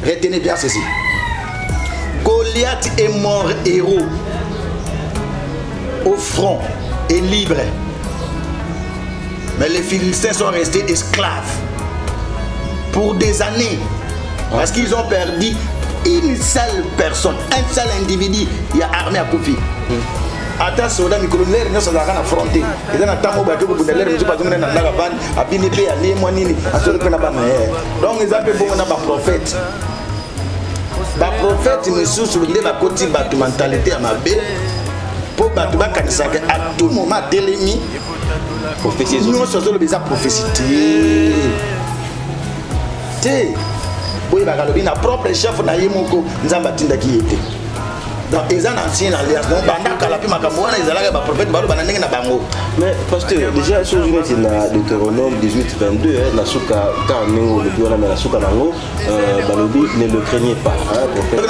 Retenez bien ceci. Goliath est mort héros au front et libre. Mais les Philistins sont restés esclaves pour des années. Parce qu'ils ont perdu une seule personne, un seul individu. Il y a armé à Koufi. Attends, soldat, les colonels ne sont pas affrontés. Ils ont attendu que vous n'ayez pas besoin d'un lagaban, à Pinépé, à Lémoinini, à ce que donc, ils appellent beaucoup de prophètes. Les prophètes, ils sont sur le côté de la mentalité à ma baie. Pour battre à tout moment, télémi. Nous sommes déjà prophécité. Oui, il y a propre chef na yemoko nzamba tinda qui était. Donc ils ont ancien alliance. Donc pendant que la pima kamwana ils allaient ba prophète baro bananenge na bango. Mais pasteur, déjà sur une c'est la Deutéronome 18:22 la souka kaningo le biona mais la souka nango balobi ne le craignez pas prophète.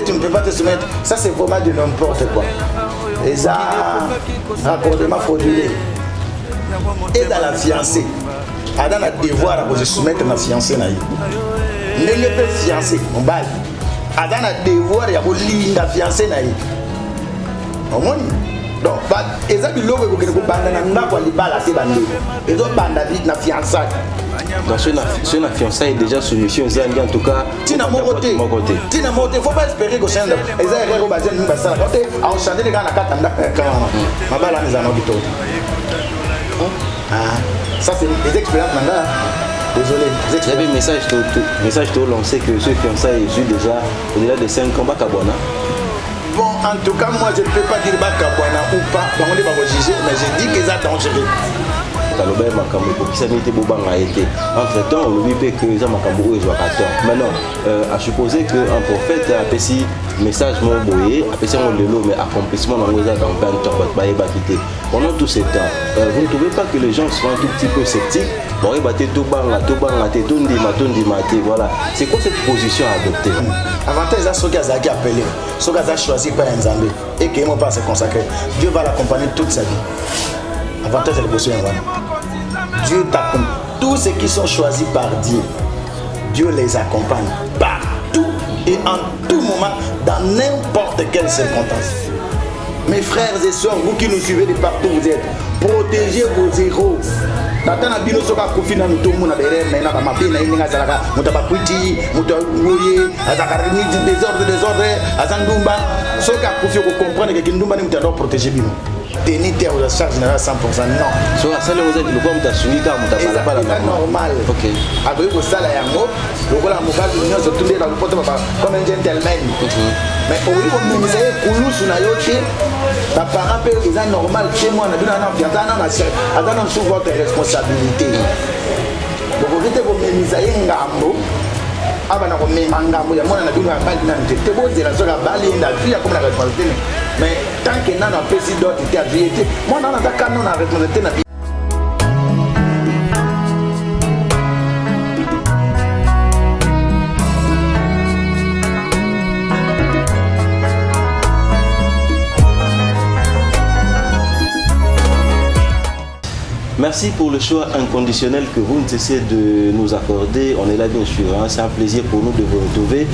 Tu ne peux pas te soumettre. Ça c'est vraiment de n'importe quoi. Et ça raccordement frauduleux. Et dans la fiancée Adam a devoir à se soumettre à la fiancée. Ne le pas fiancé, on balle. Adam a devoir à la fiancée. Donc, les amis qui ont la fiançailles. Dans ce la fiançailles déjà solution, en tout cas. Tina mon côté. Tina mon côté. Faut pas espérer que c'est un. Les gens qui ont basé ça. Quand on chante les gars na katanda. Ma balle les anneaux du ça c'est des expériences maintenant. Désolé. Vous avez un message tout lancé que ce fiançailles est déjà au-delà de 5 ans Bakabwana. Bon, en tout cas, moi je ne peux pas dire Bakabwana ou pas. Donc on ne va pas juger, mais je dis que ça dangereux. Entre temps, on lui fait que ça m'a maintenant, à supposer qu'un prophète a petit message mon boyé, a petit mon lélo, mais accomplissement dans le dans 20 ans, pendant tous ces temps, vous ne trouvez pas que les gens sont un tout petit peu sceptiques? Voilà. C'est quoi cette position à adopter? Avantage, c'est ce qu'ils ont appelé, ce qu'ils ont choisi par un Zambé et qu'ils n'ont pas se consacrer. Dieu va l'accompagner toute sa vie. Avantage, c'est le position. Dieu t'accompagne. Tous ceux qui sont choisis par Dieu, Dieu les accompagne partout et en tout moment, dans n'importe quelle circonstance. Mes frères et sœurs, vous qui nous suivez de partout où vous êtes, protégez vos héros. Natana bino soka kufina mutomu na bere na ba mapina inga zalaka mutabakwiti mutawoye azakarni désordre azandumba soka kufi ko comprendre que kindumba ni mutado protéger bino tenir aux charges générales 100% non so ça le vous êtes le comme tasuika mutabala pas normal OK avec ko sala yango lokola mobali nyo so tunde na poto papa comme un gentleman mais au niveau de nous c'est kulusu na yote les parents peuvent c'est normal chez moi on a bien dans sous votre responsabilité donc vous êtes vous menisaye ngambo abana ko mengambo ya mwana na bino abali na nte boze la soka bali na vie comme la responsabilité mais tant que nana pesi d'autres était à vie moi nana ta canon na responsabilité na Merci pour le choix inconditionnel que vous ne cessez de nous accorder. On est là bien sûr, hein. C'est un plaisir pour nous de vous retrouver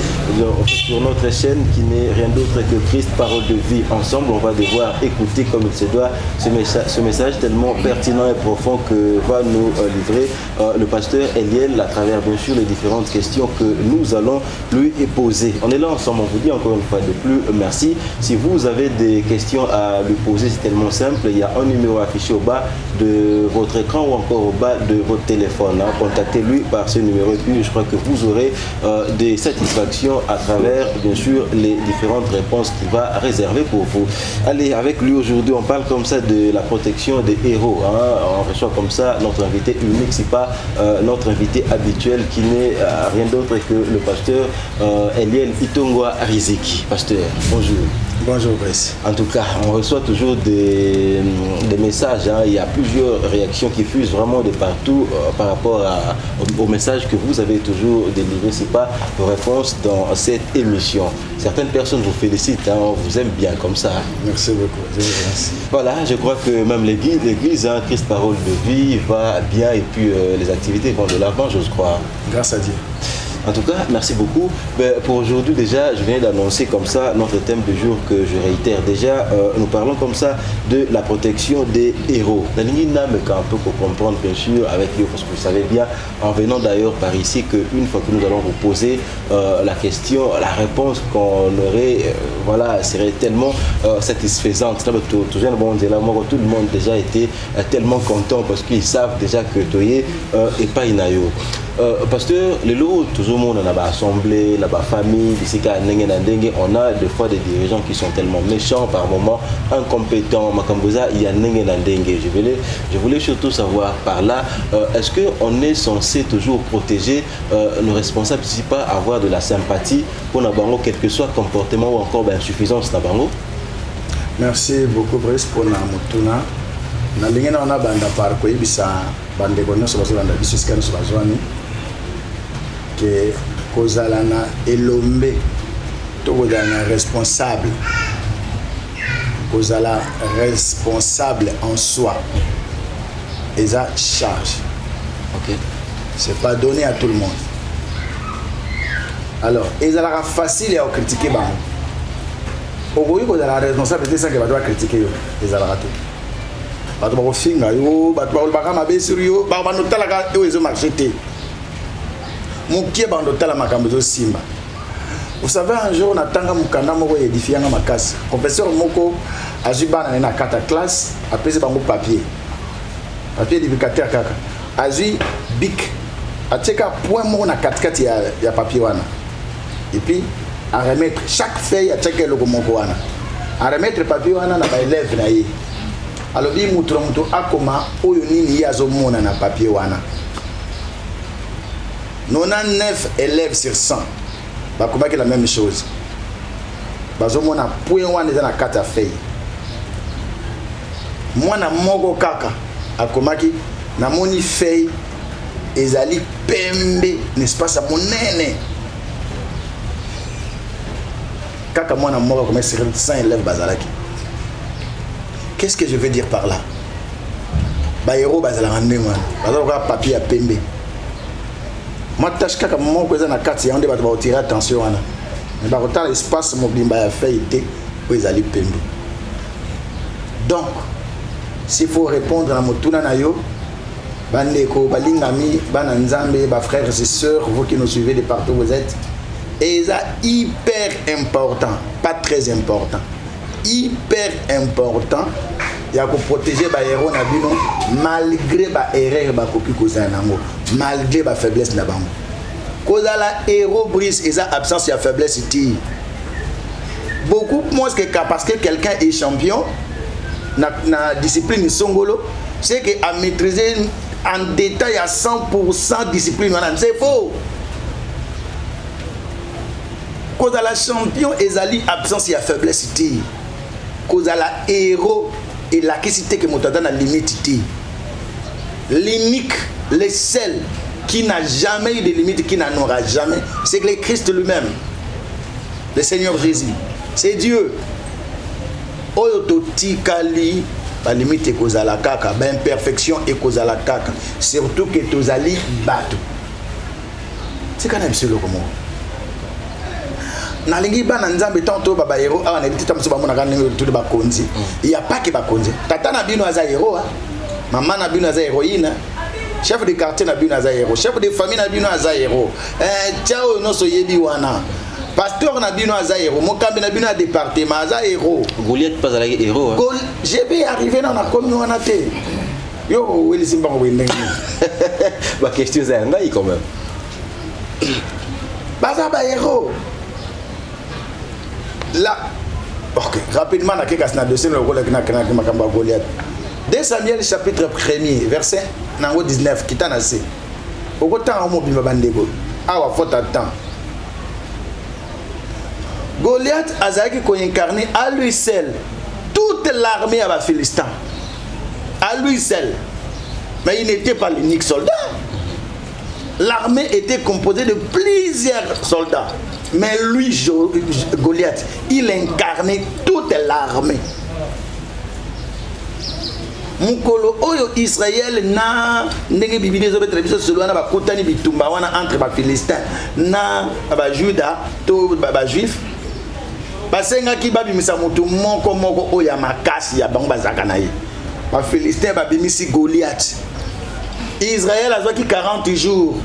sur notre chaîne qui n'est rien d'autre que Christ, parole de vie. Ensemble, on va devoir écouter comme il se doit ce message tellement pertinent et profond que va nous livrer le pasteur Eliel à travers bien sûr les différentes questions que nous allons lui poser. On est là ensemble, on vous dit encore une fois de plus merci. Si vous avez des questions à lui poser, c'est tellement simple. Il y a un numéro affiché au bas de votre écran ou encore au bas de votre téléphone. Hein. Contactez-lui par ce numéro et puis je crois que vous aurez des satisfactions à travers bien sûr les différentes réponses qu'il va réserver pour vous. Allez, avec lui aujourd'hui on parle comme ça de la protection des héros. Hein. On reçoit comme ça notre invité unique, c'est pas notre invité habituel qui n'est rien d'autre que le pasteur Eliel Itongwa Riziki. Pasteur, bonjour. Bonjour Brice. En tout cas, on reçoit toujours des messages. Hein. Il y a plusieurs réactions qui fusent vraiment de partout par rapport au message que vous avez toujours délivré. Ce n'est pas vos réponses dans cette émission. Certaines personnes vous félicitent, hein, on vous aime bien comme ça. Hein. Merci beaucoup. Je vous remercie. Voilà, je crois que même l'église, hein, Christ Parole de Vie, va bien et puis les activités vont de l'avant, je crois. Grâce à Dieu. En tout cas, merci beaucoup. Pour aujourd'hui, déjà, je viens d'annoncer comme ça notre thème du jour que je réitère. Déjà, nous parlons comme ça de la protection des héros. La ligne n'a mais qu'un peu pour comprendre, bien sûr, avec eux, parce que vous savez bien, en venant d'ailleurs par ici, qu'une fois que nous allons vous poser la question, la réponse qu'on aurait, voilà, serait tellement satisfaisante. Tout le monde déjà était tellement content parce qu'ils savent déjà que Toye est pas inayo. Pasteur, les lots, tout le monde en a assemblée, la famille, on a des fois des dirigeants qui sont tellement méchants, par moments incompétents. Il y a je voulais surtout savoir par là, est-ce qu'on est censé toujours protéger nos responsables, si pas avoir de la sympathie pour Nabango, quel que soit le comportement ou encore insuffisance Nabango? Merci beaucoup, Brice, pour la motuna. Na lingi na banda par ko ibisa bande ko nyonso bazolanda biso sika nyonso bazwani ke kozala na elombe to kozala responsable en soi et ça charge. Ok. C'est pas donné à tout le monde. Alors, et ça sera facile à critiquer bango. Ogoyi kozala responsabilité ça que va doit critiquer les alarato. Bato ba kofinga yo bato ba kolbaka mabe sur yo ba ba notalaka yo ezo marché te mokie ba notala makambo zo simba. Vous savez, un jour on a tanga mukanda moko édifianga makasi professeur moko azibana na kata classe après c'est bango papier d'éducateur kaka azi bic ateka point moko na katikati ya papier wana et puis à remettre chaque feuille à chaque logo moko wana à remettre papier wana na ba élève na ye. Alors, il y a akoma oyo nini yazomona na papier wana. 99 élèves sur 100. Bakoma la même chose. Bazomona point wana dans la carte à feuille. Mwana moko kaka akomaki na moni feuille ezali pembe, n'est-ce pas ça monene. Kaka mwana moko comme 100 élèves bazalaki. Qu'est-ce que je veux dire par là? Bayero bazala ngandengwa. Bazala papier à pembe. Moi tâche kaka moment ko na carte ya onde ba tirer attention wana. Mais ba kotal espace mobimba ya feuilleté ko ezali pembe. Donc s'il faut répondre à motuna na yo bandeko balingami bana nzambe ba frères et sœurs vous qui nous suivez de partout vous êtes et ça hyper important, pas très important. Hyper important ya ko protéger ba héros na bino malgré ba erreur ba koki kozana nango malgré ba faiblesse na bango kozala héros brise et ça absence ya faiblesse iti beaucoup moins que parce que quelqu'un est champion na discipline songolo c'est que à maîtriser en détail à 100% discipline c'est faux. Kozala champion ezali absence ya faiblesse iti kozala héros et la question que motada na limite iti l'unique le seul qui n'a jamais eu de limite qui n'en aura jamais c'est le Christ lui-même le Seigneur Jésus c'est Dieu oyo totikali ba limite kozala kaka ba imperfection et kozala kaka surtout que tozali bato c'est quand même solo comme nalingi bana nzambe tanto baba héros awa na bitita muso bamona kana tout ba konzi il y a pas que ba konzi tata na bino aza héros maman na bino aza héroïne chef de quartier na bino aza héros chef de famille na bino aza héros tiao no so yebi wana pasteur na bino aza héros mokambi na bino a département aza héros Goliath pas aza héros je vais arriver na komi wana te yo weli simba ko wendeng ba question za ngai quand même baza ba héros. Là, ok, rapidement, on a quelques dossiers dans le rôle de Makamba Goliath. 2 Samuel chapitre 1er, verset 19, qui t'en a assez. Au côté de mon bimba bandego, awa faut attendre. Goliath a incarné à lui seul toute l'armée à la Philistin. À lui seul. Mais il n'était pas l'unique soldat. L'armée était composée de plusieurs soldats. Mais lui, Goliath, il incarnait toute l'armée. mukolo oyo Israël na ndenge Bible zo betre biso solo na bakutani bitumba wana entre ba Philistins na ba Juda to ba Juif basenga ki babimisa mutu moko oyo ya makasi ya bango bazaka na ye ba Philistins babimisi Goliath. Israël a qui 40 jours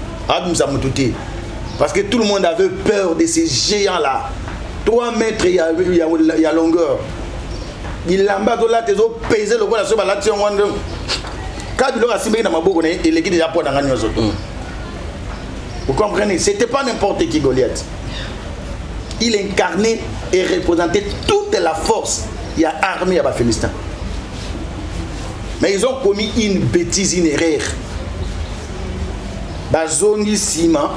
parce que tout le monde avait peur de ces géants là. 3 mètres il y a longueur. Il lamba de là tes os peser le la soba là tu on quand il aura simé dans ma bouche et l'équipe déjà pour dans gagner autres. Vous comprenez, c'était pas n'importe qui Goliath. Il incarnait et représentait toute la force. Il y a armée à la Philistins. Mais ils ont commis une bêtise, une erreur. Bazongi Sima,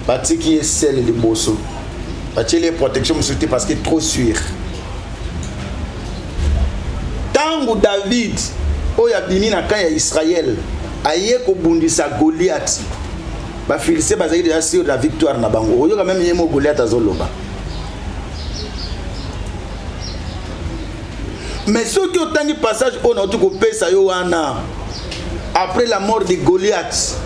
parce qui est celle de Bosso. Parce que les protections me souhaitent parce qu'il est trop sûr. Tango David, oya bimina kaya Israël, aye ko bundisa Goliath. Ba Philistins bazaki déjà sûr de la victoire na bango. Oyo quand même yemo Goliath azoloba. Mais ce qui est un passage on a tout coupé ça yo wana après la mort de Goliath.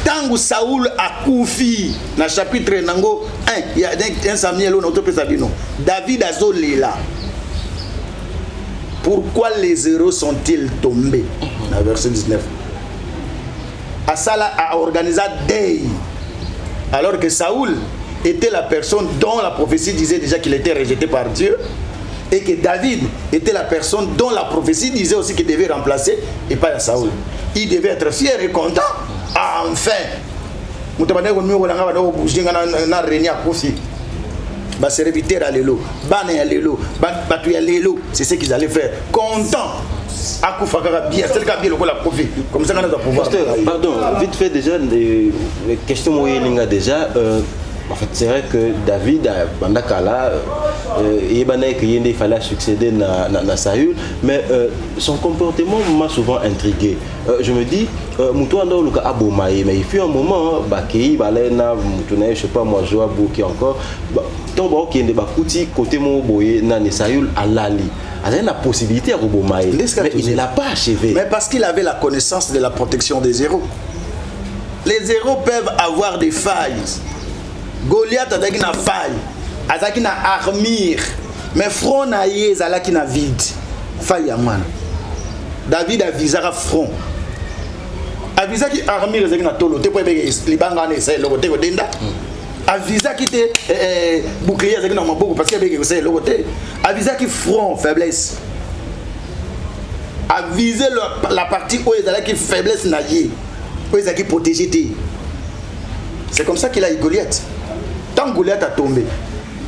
Tangu Saoul a koufi na chapitre nango 1 il y a un Samuel on a tout ça bino. David a zolela. Pourquoi les héros sont-ils tombés? Dans verset 19. Asala a organisé Day. Alors que Saoul était la personne dont la prophétie disait déjà qu'il était rejeté par Dieu. Et que David était la personne dont la prophétie disait aussi qu'il devait remplacer et pas Saoul. Il devait être fier et content. Enfin, c'est ce qu'ils allaient faire. Content. Comme ça, on a pouvoir. Pardon, vite fait déjà, les questions déjà. En fait, c'est vrai que David, Bandakala, il fallait succéder à Saül, mais son comportement m'a souvent intrigué. Je me dis, mais il fut un moment, je sais pas moi, Joab qui encore, qui est côté Saül à Lali. Il a la possibilité à Roubomaï, mais il ne l'a pas achevé. Mais parce qu'il avait la connaissance de la protection des héros. Les héros peuvent avoir des failles. Goliath a une faille, a une armure, mais front na yé a une vide. Faille à moi. David a visé à front. A visé qui armure a une tolo. Te peux béger libanga ne c'est le côté odenda. A visé qui te bouclier a une mambo parce que béger c'est le côté. A visé qui front faiblesse. A visé la partie où il a qui faiblesse na yé, où il a qui protéger. C'est comme ça qu'il a eu Goliath. Tant Goliath a tombé,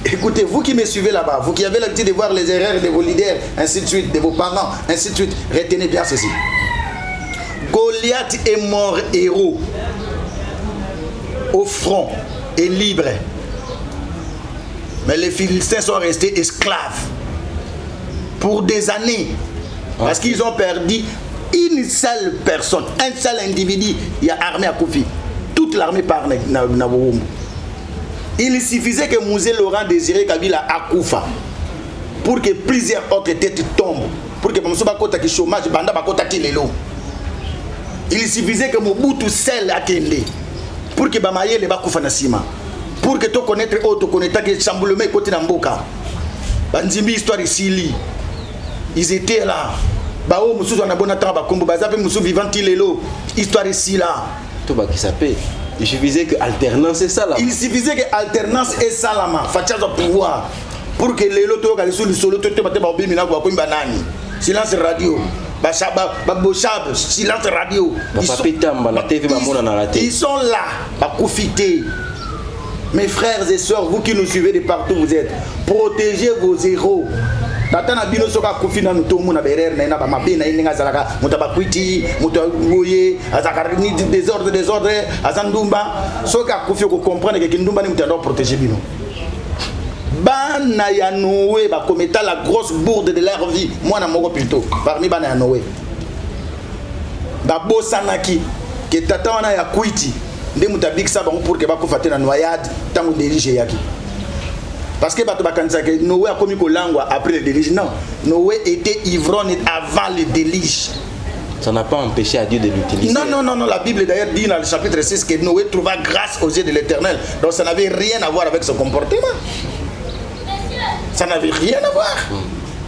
écoutez, vous qui me suivez là-bas, vous qui avez l'habitude de voir les erreurs de vos leaders, ainsi de suite, de vos parents, ainsi de suite, retenez bien ceci. Goliath est mort héros, au front et libre. Mais les Philistins sont restés esclaves pour des années. Parce qu'ils ont perdu une seule personne, un seul individu. Il y a armée à Koufi. Toute l'armée part na Boum. Il suffisait que Mouzé Laurent désirait Kabila Akoufa pour que plusieurs autres têtes tombent, pour que Mamsou Bakota qui chômage, Banda Bakota qui lelo. Il suffisait que Mobutu seul a Kende pour que Bamaye le Bakoufa Nasima, pour que tu connaître autre connaître que Chamboulomé côté Namboka. Banzimbi histoire ici, ils étaient là. Bao Moussou Anabonata Bakombo Bazape Moussou vivant lelo, histoire ici là. Tout bas qui s'appelle. Il suffisait que alternance et salama. Il suffisait que alternance et salama. Fatia doit pouvoir. Pour que les lotos sur le solo, silence radio. Silence radio. Ils sont là à profiter. Mes frères et sœurs, vous qui nous suivez de partout où vous êtes, protégez vos héros. Tatana bino soka kufina ntomu na berer na ba mabina ininga zalaka mutabakwiti mutawoye azakari ni désordre azandumba soka kufi ko comprendre que kindumba ni mutando protéger bino bana ya Noé ba commettre la grosse bourde de leur vie moi na moko plutôt parmi bana ya Noé ba bosanaki que tata wana ya kwiti nde mutabikisa bango pour que ba kufate na noyade tangu dirige yaki Parce que Noé a commis Kolangwa après le déluge. Non, Noé était ivrogne avant le déluge. Ça n'a pas empêché à Dieu de l'utiliser. Non, la Bible d'ailleurs dit dans le chapitre 6 que Noé trouva grâce aux yeux de l'Éternel. Donc ça n'avait rien à voir avec son comportement. Ça n'avait rien à voir.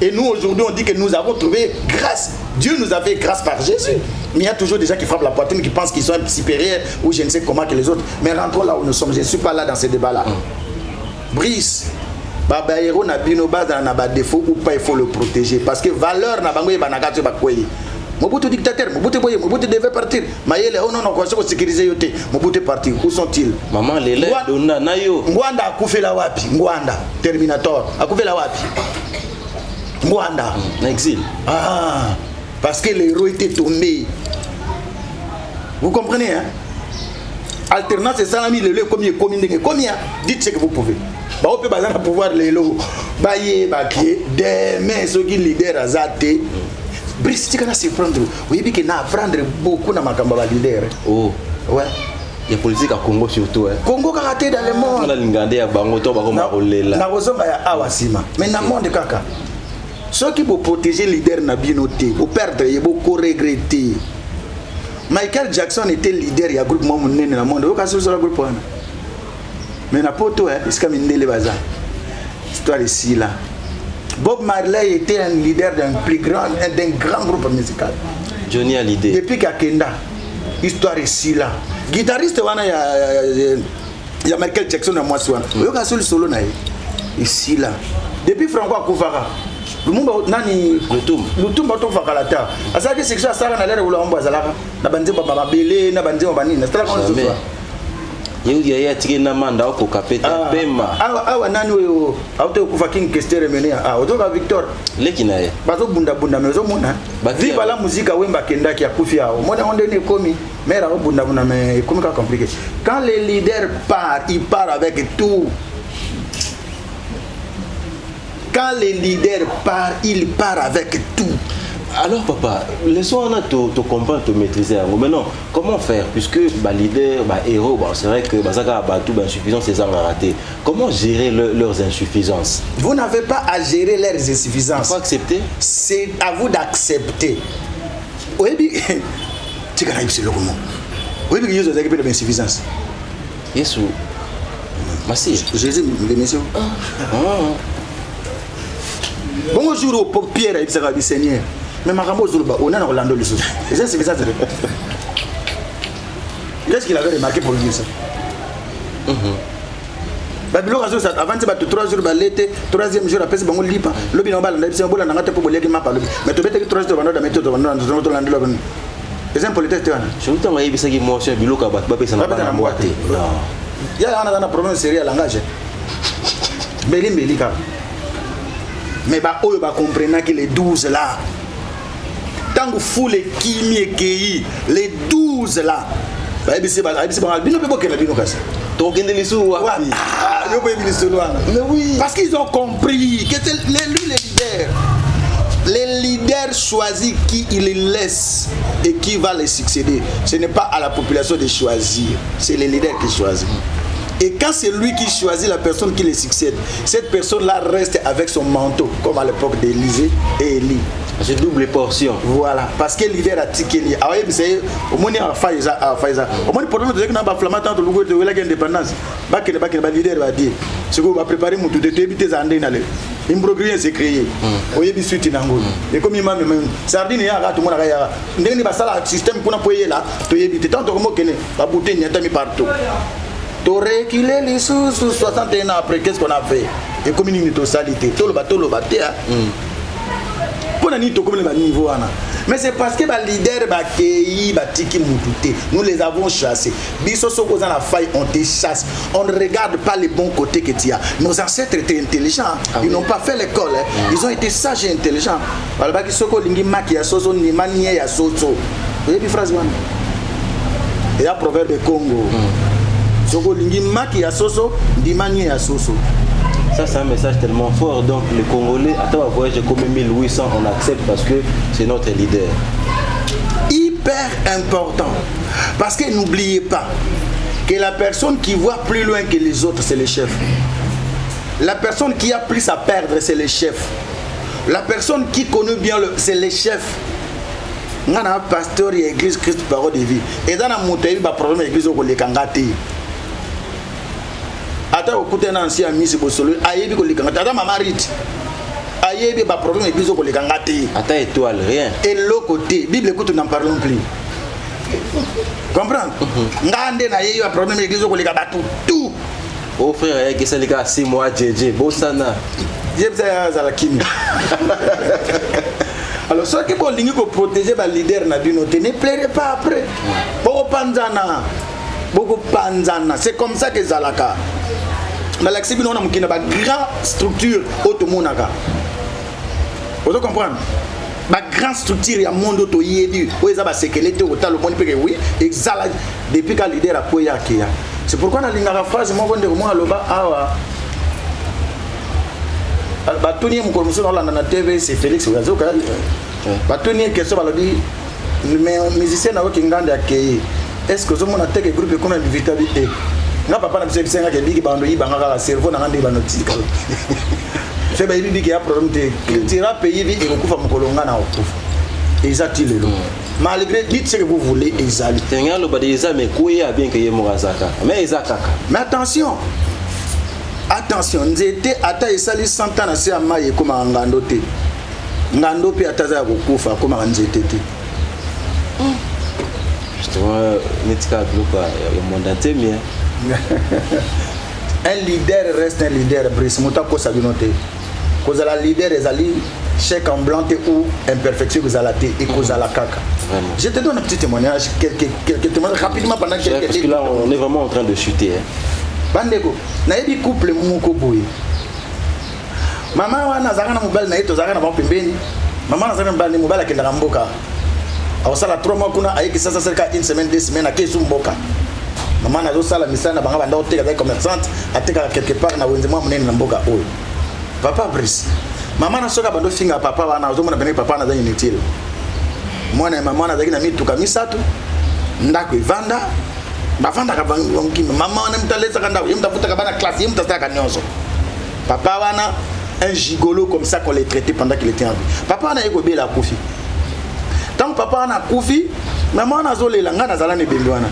Et nous aujourd'hui on dit que nous avons trouvé grâce. Dieu nous a fait grâce par Jésus. Mais il y a toujours des gens qui frappent la poitrine, qui pensent qu'ils sont supérieurs ou je ne sais comment que les autres. Mais rentrons là où nous sommes. Je ne suis pas là dans ces débats-là. Brice. Baba héros n'a bino base na ba défaut ou pas il faut le protéger parce que valeur na bango e banaka tu ba koyi. Mobutu dictateur, Mobutu devait partir. Mayele oh non quoi se sécuriser yote. Mobutu partir. Où sont-ils? Maman lele donna nayo. Ngwanda akufela wapi? Ngwanda Terminator. Akufela wapi? Ngwanda en exil. Ah, parce que les héros étaient tombés. Vous comprenez hein? Alternance et salami le combien? Dites ce que vous pouvez. Bah on peut baser le pouvoir les lots. Baye baké demain ceux qui leader azate. Brice tu kana se prendre. Oui bien que na apprendre beaucoup na makamba ba leader. Oh. Ouais. Il y a politique à Congo surtout hein. Congo karaté dans le monde. On a l'ingandé à Bango to ba ko marolela. Na kozonga ya awasima. Mais na monde kaka. Ceux qui vont protéger leader na binoté, au perdre et beaucoup regretter. Michael Jackson était leader il y a groupe moi monene na monde. Au cas où sur le groupe wana. Mais na poto hein, est-ce que mindele baza. Histoire ici là. Bob Marley était un leader d'un grand groupe musical. Johnny Hallyday. Depuis Kakenda, histoire ici là. Guitariste wana il y a Michael Jackson à moi soir. Yo ka solo solo na ici là. Depuis Franco Akufara. Le monde nani le tumba to fakalata. Asa que section sala na lere ulombo azalaka. Na banze baba belé na banze bani na stara kon zo. Yeudia ya tigena manda oko kapeta pema. Awa nani wewe auto kufa king kestere menea. Otoka Victor. Leki naye. Bazo bunda mezo mona. Viva la musique wemba kenda ki akufia. Mona onde ne komi. Mera bunda mais comme compliqué. Quand le leader part, il part avec tout. Quand le leader part, il part avec tout. Alors papa, laissons-nous te comprendre, te maîtriser. Maintenant, comment faire? Puisque leader, héros, c'est vrai que tout insuffisance, c'est ça raté. Comment gérer leurs insuffisances? Vous n'avez pas à gérer leurs insuffisances. Il faut accepter. C'est à vous d'accepter. Oui, tu as c'est le comment. Oui, il y a des insuffisances. Yes, merci. Jésus, les messieurs. Bonjour au Pierre et Pierre du Seigneur. Mais Maramo Zuluba, on a un Orlando le soir. Et ça, c'est ça. Qu'est-ce qu'il avait remarqué pour lui ça? Babylon a avant de 3 jours, l'été, 3e jour, après, c'est bon, lipa. Le bilan, c'est un bon an pour les mapes. Mais tu peux 3 jours dans la méthode de l'Orlando. Les impolités, je vous t'envoie des émotions, Bilo Kabat, Babé, ça n'a pas la boîte. Il y a un problème sérieux à langage. Belika. Mais eux comprennent que les 12 là, tant que vous les qui les 12 là, parce qu'ils ont compris que c'est les leaders choisissent qui ils les laissent et qui va les succéder. Ce n'est pas à la population de choisir, c'est les leaders qui choisissent. Et quand c'est lui qui choisit la personne qui le succède, cette personne-là reste avec son manteau, comme à l'époque d'Élysée et Élie. C'est double portion. Voilà, parce que le leader a tiqué. Ah oui, c'est au moins il a Faiza. Au moins le problème c'est que n'a pas flamant tant de l'ouverture de l'indépendance. Baké le leader va dire, ce qu'on va préparer mon tout de éviter ça andé n'allez. Il me progresse c'est créé. Oye bi suite nango. Et comme il m'a même sardine ya tout le monde a ya. Ndeni ba sala système qu'on a poyé là, to éviter tant que mo kene, ba bouter n'y a mis partout. T'aurais qu'il est les sous 61 ans après, qu'est-ce qu'on a fait? Et comme une totalité, tout le bateau, mais c'est parce que les leaders nous les avons chassés. La faille, on te chasse. On ne regarde pas les bons côtés que tu as. Nos ancêtres étaient intelligents. Ils n'ont pas fait l'école. Ils ont été sages et intelligents. Il y a un proverbe de Congo. Ça c'est un message tellement fort. Donc les Congolais, à toi voyage comme 1800, on accepte parce que c'est notre leader. Hyper important. Parce que n'oubliez pas que la personne qui voit plus loin que les autres, c'est le chef. La personne qui a plus à perdre, c'est le chef. La personne qui connaît bien, c'est le chef. Nous avons un pasteur et l'église Christ Parole de vie. Et dans la montée, il y a un problème avec l'église au Lekangati. Attends, écoutez un ancien ami, c'est Bossolo. Aïe, au Lekangati. Attends, ma marite. Aïe, il y a un problème avec l'église au Lekangati. Attends, étoile, rien. Et l'autre côté, Bible écoute, nous n'en parlons plus. Comprends? Ngande na yeye problème l'église ko leka batu tout. Oh frère, il y a que les gars 6 mois JJ, Bossana. Je sais ça la kimi. Alors ceux qui veulent lingi ko protéger ba leader na bino, ne pleurez pas après. Boko panzana. C'est comme ça que zalaka. Na l'accès bino na mukina ba grand structure automonaka. Vous comprenez? Ma grande structure ya monde to yebi o ezaba sécurité au tal monde peke oui exala depuis que leader a koya kia. C'est pourquoi na linga phrase mo bonde mo aloba awa batuni mo ko muso na TV c'est Félix Oyazo ka batuni question balobi mais musicien na ki ngande akei est-ce que zo mona teke groupe ko na vitalité na papa na bise nga ke bigi bando yibanga ka cerveau na ngande banotika. C'est bien qu'il y a un problème de culture pays et qu'on coupe à Mokolonga na okufa. Exactement. Malgré dites ce que vous voulez, exactement. Tenga lo badeza mais koya bien que yemozaka. Mais ezaka. Mais attention. Nzete ata esali 100 ans na se amaye koma ngando te. Ngando pe ataza ya kokufa koma nzete te. Justement, netika bloka ya monde entier bien. Un leader reste un leader, Brice Moutako Sabinote. Cause la leader est allé chèque en blanc ou imperfection que vous allez et cause à la caca. Je te donne un petit témoignage, quelques témoignages rapidement pendant quelques. Parce que là, on est vraiment en train de chuter. Bandeko, naebi couple moko boye. Maman wana zaka na mobile na eto zaka na ba pembeni. Maman na zaka na mobile mobile akenda mboka. Awasala 3 mois kuna ayeki sasa cerca une semaine 2 semaines akesu mboka. Maman na zo sala misana banga banda oteka za commerçante ateka quelque part na wenze mwa munene na mboka oyo. Papa Brice. Maman na soka bando finga papa wana ozomona bene papa na za inutile. Mwana na maman na za kina mituka misatu. Ndako ivanda. Bavanda ka bangi maman na mtaleza kanda yemtafuta ka bana classe yemtasta ka nyonso. Papa wana un gigolo comme ça qu'on les traitait pendant qu'il était en vie. Papa wana yeko bela kufi. Tant papa wana kufi, maman na zolela ngana zala ne bendwana.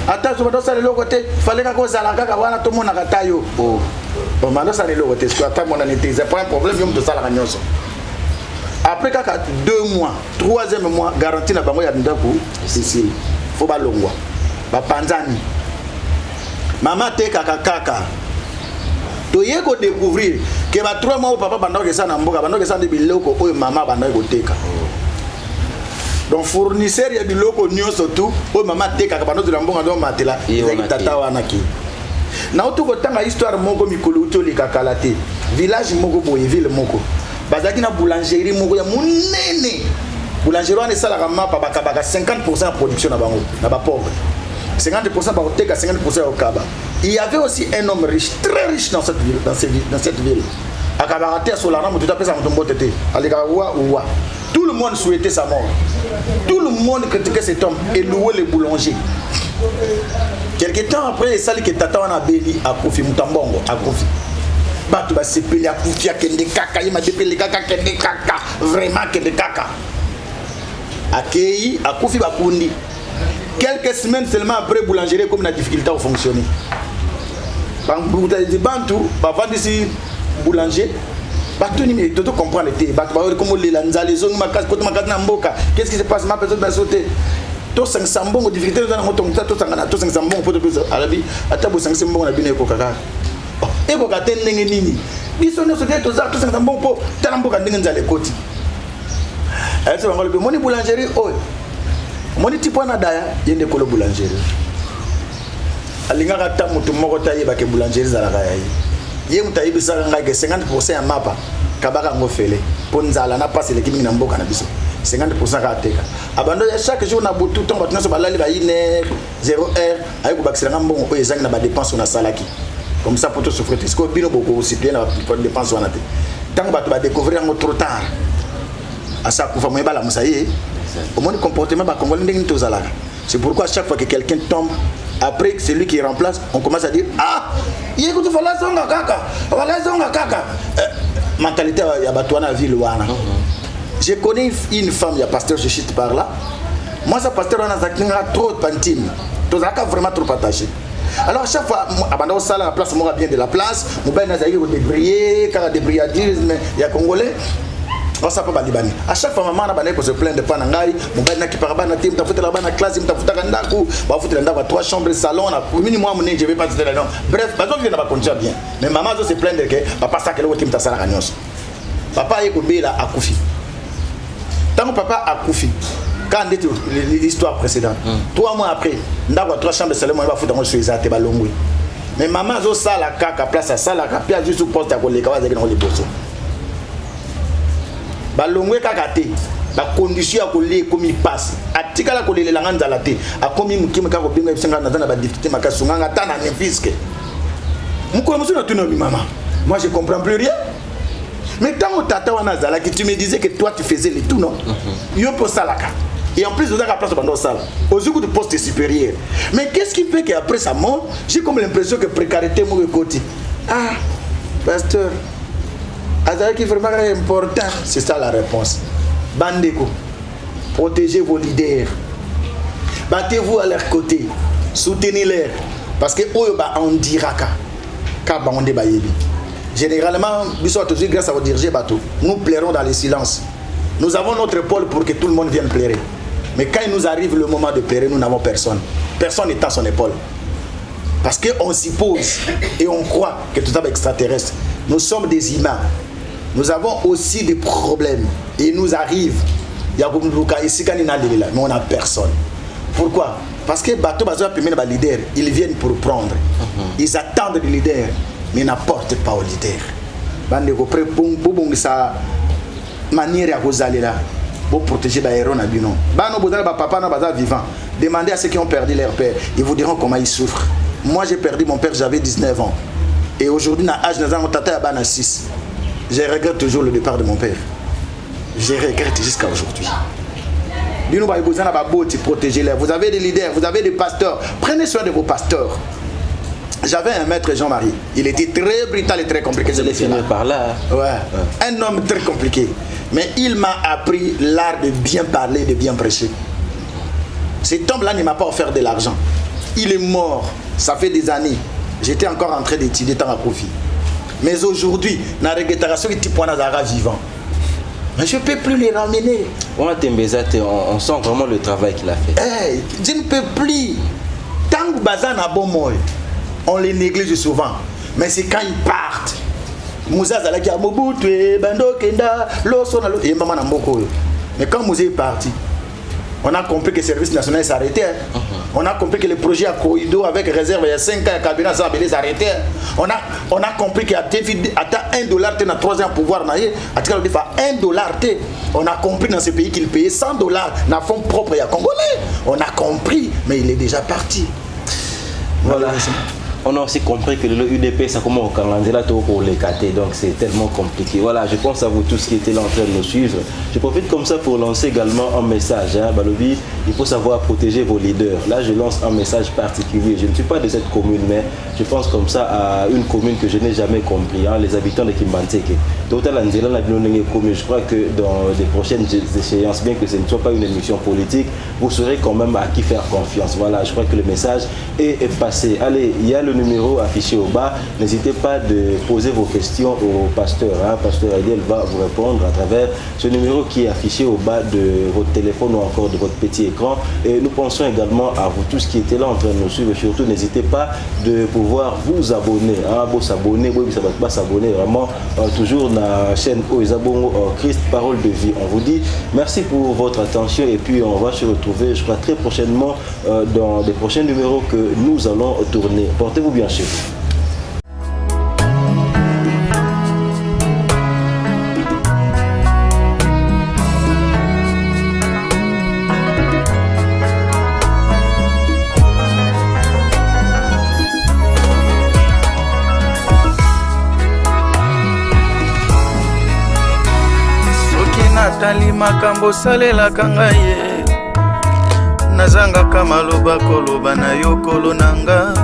Ata so badosa le côté fallait ka zala kaka wana to mona katayo. Oh. Bon badosa le côté parce que ata mona n'était pas un problème yom to sala ka nyonso. Après kaka 2 mois, 3e mois garantie na bango ya ndako Cécile. Faut ba longwa. Ba panzani. Maman te kaka. To yeko découvrir que ba 3 mois papa bandako ça na mboka bandako ça de biloko oyo maman bandako teka. Donc fournisseur ya biloko nyonso tout oyo maman teka ka bandako de mbonga do matela tata wana ki. Na otoko tanga histoire moko mikolo to likakala te. Village moko boye ville moko. Bazaki na boulangerie moko ya munene. Boulangerie wana esala mapa bakabaka 50% de production na bango na ba pauvre. 50% par Oteka, 50% au Kaba. Il y avait aussi un homme riche, très riche dans cette ville. À Kabarate, sur la rame, tout à fait, ça m'a tombé tête. Tout le monde souhaitait sa mort. Tout le monde critiquait cet homme et louait les boulangers. Quelque temps après, il s'est dit que Tata a béni à Kofi Moutambongo, à Kofi. Batu va se péler à Kofi, à Kende Kaka, il m'a dépelé Kaka, Kende Kaka, vraiment Kende Kaka. Accueilli à Kofi Bakundi. Quelques semaines seulement après, boulangerie comme la difficulté à fonctionner. Bantou, va ici boulanger. Batou ni mais tout comprendre le comme les lanzales, ma casse côté ma casse n'amboka. Qu'est-ce qui se passe? Ma personne va sauter. Tous 500 bons difficultés dans la moto, tous 500 bons pour plus à la vie. À table 500 bons à la bine coca. Et coca ten nini. Bisonne se tous 500 bons pour talamboka n'enza les côtes. Elle se va le money boulangerie. Oh. Moni tipo na daya yende kolo boulangerie alinga kata mutu moko tayiba ke boulangerie za la kaya ye mutayibi saka ngake 50% ya mapa kabaka ngofele ponzala na passe l'équipe na mboka na biso 50% ka teka abando ya chaque jour na butu ton batuna so balali ba 1h 0h ayi kubakisira ngambongo ko ezangi na ba dépenses na salaki comme ça pour tout souffrir est-ce que bino boko citoyen na ba dépenses wana te tant batu ba découvrir ngo trop tard asa kufa moyeba la musaye au moins le comportement va congolais. C'est pourquoi à chaque fois que quelqu'un tombe Après, celui qui remplace, on commence à dire ah, il écoute, voilà zonga kaka. Mentalité, il y a Batouana ville ouana. Je connais une femme, il y a pasteur, je chute par là. Moi, ça pasteur, on a trop de pantine. Tu as vraiment trop attaché. Alors, à chaque fois, avant ça, la place, moi, bien de la place, mon père n'a jamais débrayé, car débrayadisme, il y a Congolais. On s'appelle Balibani. À chaque fois, maman n'a pas se plaindre de Panangai, mon père n'a pas de team, t'as foutu la banane classe, t'as foutu la banane, t'as foutu la banane, 3 chambres, salon, au minimum, je vais pas te dire non. Bref, parce que je ne vais pas continuer bien. Mais maman se plaindre que papa, ça, quel est le team, t'as ça la gagnon. Papa est obéi là à Koufi. Tant que papa a Koufi, quand on dit l'histoire précédente, 3 mois après, on a 3 chambres de salon, on va foutre dans le sujet, t'es ballongoué. Mais maman a ça la caca, place à ça la caca, juste au poste à coller, quand on a les bossos. Ballongoué kakate, la condition à coller comme il passe. À tika la coller les langues à la tête, à comme il me dit que bien 50 ans dans la difficulté, ma casse, on a tant à fisque. Maman, moi je comprends plus rien. Mais tant que tata wanazala que tu me disais que toi tu faisais les tout non, yo pour ça la carte. Et en plus vous avez la place pendant ça, aux yeux de poste supérieur. Mais qu'est-ce qui fait qu'après sa mort, j'ai comme l'impression que précarité mon côté. Ah, pasteur, Azala qui est vraiment important, c'est ça la réponse. Bandeko, protégez vos leaders, battez-vous à leur côté, soutenez-les, parce que eux on dira qu'à on débat. Généralement, grâce à vos dirigeants bateau, nous plairons dans le silence. Nous avons notre épaule pour que tout le monde vienne plairer. Mais quand il nous arrive le moment de plairer, nous n'avons personne. Personne n'est à son épaule. Parce qu'on s'y pose et on croit que tout ça est extraterrestre. Nous sommes des humains. Nous avons aussi des problèmes. Et il nous arrive. Mais on n'a personne. Pourquoi? Parce que bateau les leaders, ils viennent pour prendre. Ils attendent les leaders. Mais n'apporte pas au leader. Bande ko pré pour sa manière à gozaler là pour protéger les héros na bino. Bano bozala ba papa na baza vivant. Demandez à ceux qui ont perdu leur père, ils vous diront comment ils souffrent. Moi j'ai perdu mon père, j'avais 19 ans. Et aujourd'hui na âge na tata ya bana 6. Je regrette toujours le départ de mon père. Je regrette jusqu'à aujourd'hui. Bino ba bozala ba boti protéger-les. Vous avez des leaders, vous avez des pasteurs. Prenez soin de vos pasteurs. J'avais un maître Jean-Marie, il était très brutal et très compliqué. Je l'ai fini par là. Ouais. Un homme très compliqué. Mais il m'a appris l'art de bien parler, de bien prêcher. Cet homme-là ne m'a pas offert de l'argent. Il est mort, ça fait des années. J'étais encore en train d'étudier tant à profit. Mais aujourd'hui, dans la réguétation, il est vivant. Mais je ne peux plus les ramener. On sent vraiment le travail qu'il a fait. Hey, je ne peux plus. Tant que Bazan a bon mot, on les néglige souvent. Mais c'est quand ils partent. Moussa Zalaki a Mobutu, Bando Kenda, Losona, et Maman Namboko. Mais quand Moussa est parti, on a compris que le service national s'arrêtait. On a compris que le projet à Koïdo avec réserve il y a 5 ans, le cabinet s'arrêtait. On a compris qu'il y a $1, tu as 3 ans pour pouvoir nager. À $1, on a compris dans ce pays qu'il payait $100 dans fonds propres à Congolais. On a compris, mais il est déjà parti. Voilà. On a aussi compris que le UDP, ça commence au calendrier là pour les cater, donc c'est tellement compliqué. Voilà, je pense à vous tous qui étaient là en train de nous suivre. Je profite comme ça pour lancer également un message. Balobi, il faut savoir protéger vos leaders. Là, je lance un message particulier. Je ne suis pas de cette commune, mais je pense comme ça à une commune que je n'ai jamais compris, les habitants de Kimbanteke. Je crois que dans les prochaines échéances, bien que ce ne soit pas une émission politique, vous saurez quand même à qui faire confiance. Voilà, je crois que le message est passé. Allez, il y a le numéro affiché au bas. N'hésitez pas de poser vos questions au pasteur. Pasteur Adiel va vous répondre à travers ce numéro qui est affiché au bas de votre téléphone ou encore de votre petit écran. Et nous pensons également à vous tous qui étaient là en train de nous suivre. Et surtout, n'hésitez pas de pouvoir vous abonner. S'abonner vraiment toujours dans la chaîne Oizabongo Christ Parole de Vie. On vous dit merci pour votre attention et puis on va se retrouver, je crois, très prochainement dans des prochains numéros que nous allons tourner. Portez-vous bien chez vous. Soki natali makambo salelaka ngai ye nazanga kama loba koloba na yo kolo nanga